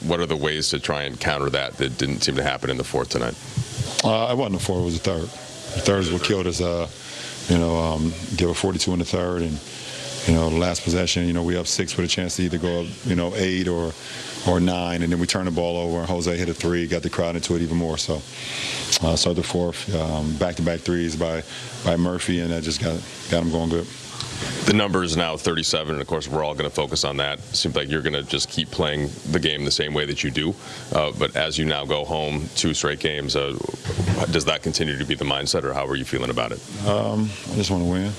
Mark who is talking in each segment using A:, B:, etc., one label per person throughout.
A: what are the ways to try and counter that didn't seem to happen in the fourth tonight?
B: It wasn't the fourth, it was the third. The third is what killed us. Give a 42 in the third, and the last possession, we up 6 with a chance to either go up, 8 or 9, and then we turned the ball over, and Jose hit a 3, got the crowd into it even more. So, the fourth, back-to-back threes by Murphy, and that just got him going good.
A: The number is now 37, and of course we're all going to focus on that. Seems like you're going to just keep playing the game the same way that you do. But as you now go home 2 straight games, does that continue to be the mindset, or how are you feeling about it?
B: I just want to win.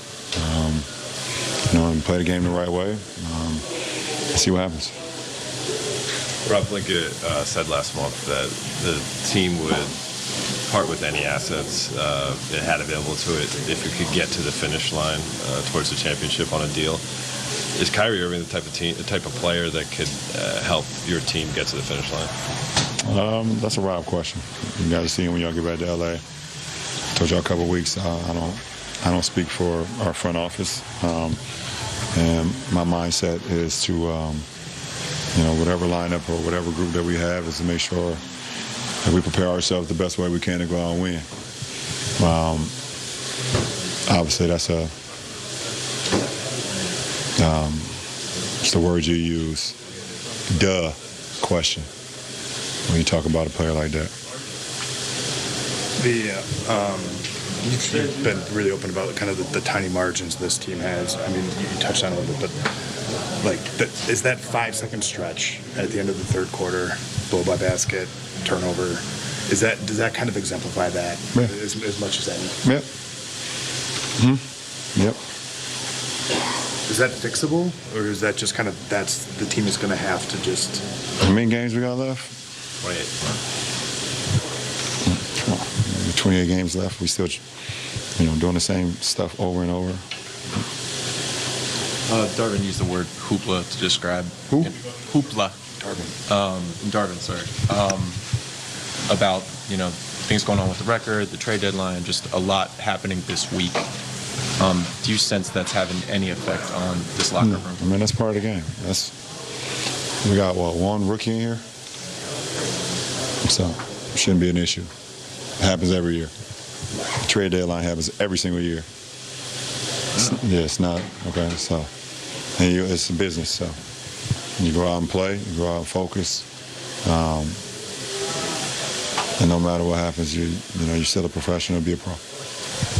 B: And play the game the right way. See what happens.
C: Rob Blinka said last month that the team would part with any assets it had available to it if it could get to the finish line towards the championship on a deal. Is Kyrie Irving the type of player that could help your team get to the finish line?
B: That's a Rob question. You got to see him when y'all get back to LA. I told y'all a couple of weeks. I don't speak for our front office, and my mindset is to, whatever lineup or whatever group that we have, is to make sure that we prepare ourselves the best way we can to go out and win. Obviously, that's it's the word you use, duh question, when you talk about a player like that.
D: You've been really open about kind of the tiny margins this team has. I mean, you touched on it a little bit, but is that 5-second stretch at the end of the third quarter, blow by basket, turnover, does that kind of exemplify that as much as any?
B: Yep. Mm-hmm. Yep.
D: Is that fixable, or is that just kind of the team is going to have to just?
B: How many games we got left? 28 games left. We still, doing the same stuff over and over.
E: Darvin used the word hoopla to describe.
B: Who?
E: Hoopla. Darvin, sorry. About, things going on with the record, the trade deadline, just a lot happening this week. Do you sense that's having any effect on this locker room?
B: I mean, that's part of the game. We got, one rookie in here? So, it shouldn't be an issue. It happens every year. The trade deadline happens every single year. It's not, okay, so, and it's a business, so. You go out and play, you go out and focus, and no matter what happens, you're still a professional, be a pro.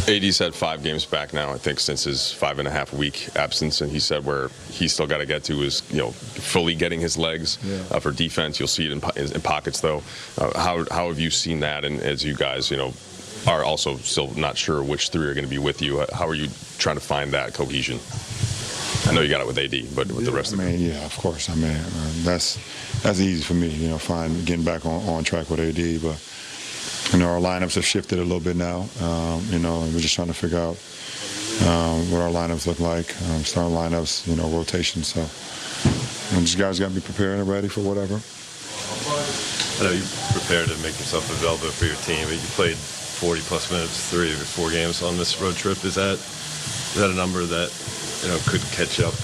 A: AD's had 5 games back now, I think, since his 5.5-week absence, and he said where he's still got to get to is, fully getting his legs for defense. You'll see it in pockets, though. How have you seen that? And as you guys, are also still not sure which 3 are going to be with you, how are you trying to find that cohesion? I know you got it with AD, but with the rest of them.
B: Yeah, of course. That's easy for me, getting back on track with AD, but. Our lineups have shifted a little bit now, and we're just trying to figure out what our lineups look like, starting lineups, rotation. So, just guys got to be prepared and ready for whatever.
C: I know you prepared to make yourself available for your team, but you played 40-plus minutes 3 of your 4 games on this road trip. Is that a number that could catch up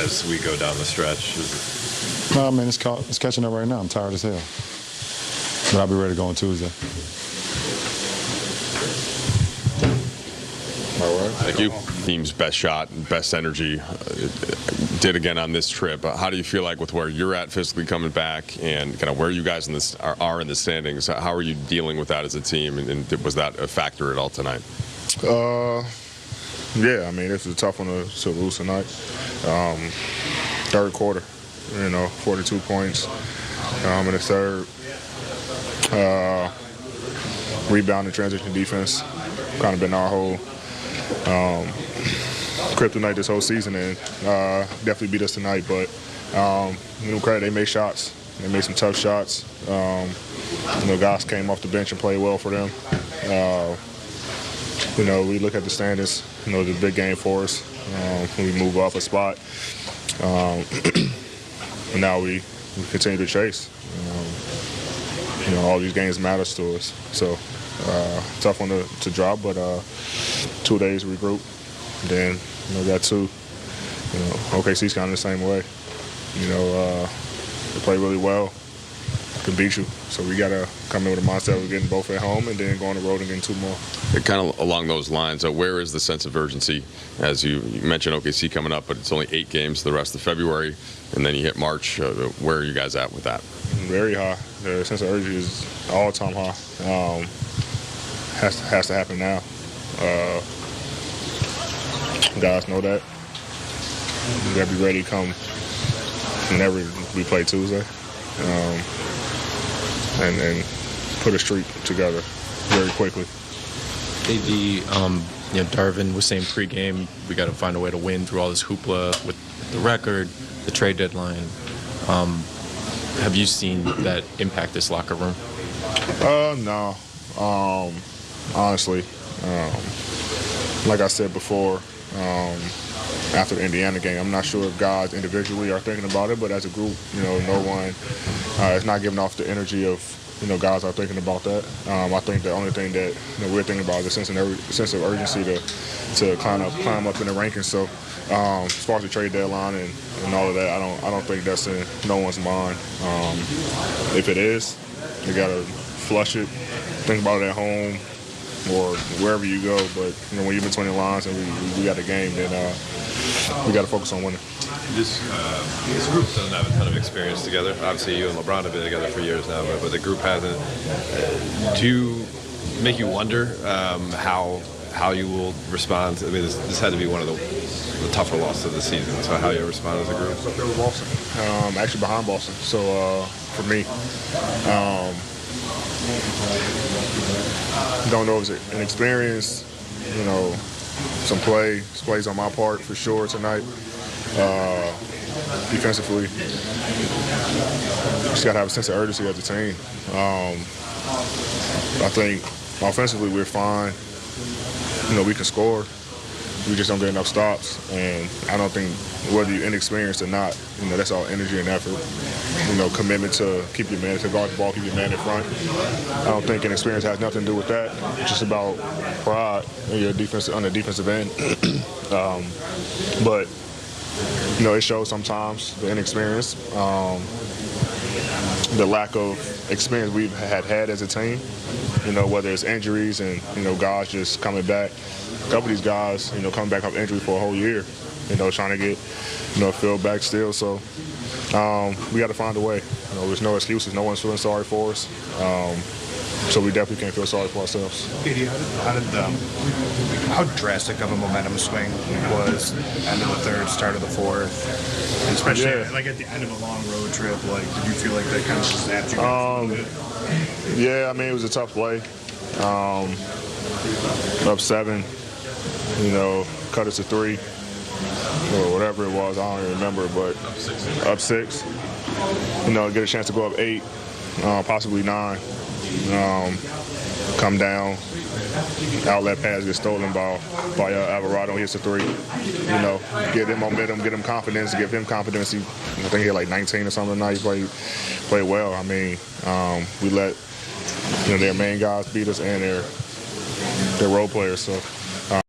C: as we go down the stretch?
B: No, it's catching up right now. I'm tired as hell. But I'll be ready to go on Tuesday. All right.
A: Thank you. Team's best shot, best energy, did again on this trip. How do you feel like with where you're at physically coming back and kind of where you guys are in the standings? How are you dealing with that as a team, and was that a factor at all tonight?
F: Yeah, this is a tough one to lose tonight. Third quarter, 42 points in the third. Rebound and transition defense kind of been our whole kryptonite this whole season, and definitely beat us tonight. But credit, they made shots. They made some tough shots. Guys came off the bench and played well for them. We look at the standings. It's a big game for us when we move off a spot. And now we continue to chase. All these games matters to us. So tough one to drop, but 2 days regroup. Then got 2. OKC's kind of the same way. They play really well. beat you. So we got to come in with a mindset of getting both at home and then go on the road and getting 2 more.
A: Kind of along those lines, where is the sense of urgency? As you mentioned OKC coming up, but it's only 8 games the rest of February, and then you hit March. Where are you guys at with that?
F: Very high. The sense of urgency is all-time high. Has to happen now. Guys know that. We got to be ready come whenever we play Tuesday, and put a streak together very quickly.
E: AD, Darvin was saying pregame, we got to find a way to win through all this hoopla with the record, the trade deadline. Have you seen that impact this locker room?
F: No. Honestly, like I said before, after the Indiana game, I'm not sure if guys individually are thinking about it, but as a group, no one is not giving off the energy of, guys are thinking about that. I think the only thing that we're thinking about is a sense of urgency to climb up in the rankings. So as far as the trade deadline and all of that, I don't think that's in no one's mind. If it is, you got to flush it, think about it at home or wherever you go. But when you're between the lines and we got a game, then we got to focus on winning.
C: This group doesn't have a ton of experience together. Obviously, you and LeBron have been together for years now, but the group hasn't. Do you make you wonder how you will respond? I mean, this had to be one of the tougher losses of the season. So how you respond as a group?
F: Up there with Boston, actually behind Boston. So for me, don't know if it's an experience, some plays on my part for sure tonight. Defensively, just got to have a sense of urgency as a team. I think offensively we're fine. We can score. We just don't get enough stops. And I don't think whether you're inexperienced or not, that's all energy and effort. Commitment to keep your man, to guard the ball, keep your man in front. I don't think inexperience has nothing to do with that. It's just about pride on your defense, on the defensive end. But it shows sometimes the inexperience, the lack of experience we've had as a team. Whether it's injuries and guys just coming back. A couple of these guys, coming back off injury for a whole year, trying to get, filled back still. So we got to find a way. There's no excuses. No one's feeling sorry for us. So we definitely can't feel sorry for ourselves.
D: How drastic of a momentum swing was end of the third, start of the fourth, and especially at the end of a long road trip? Did you feel like that kind of snapped you guys a little bit?
F: Yeah, I mean, it was a tough play. Up 7, cut us to 3 or whatever it was. I don't even remember, but up 6. Get a chance to go up 8, possibly 9. Come down, outlet pass gets stolen by Alvarado. He hits a 3. Give him momentum, give him confidence, give him confidence. I think he had like 19 or something tonight. He played well. I mean, we let their main guys beat us and their role players. So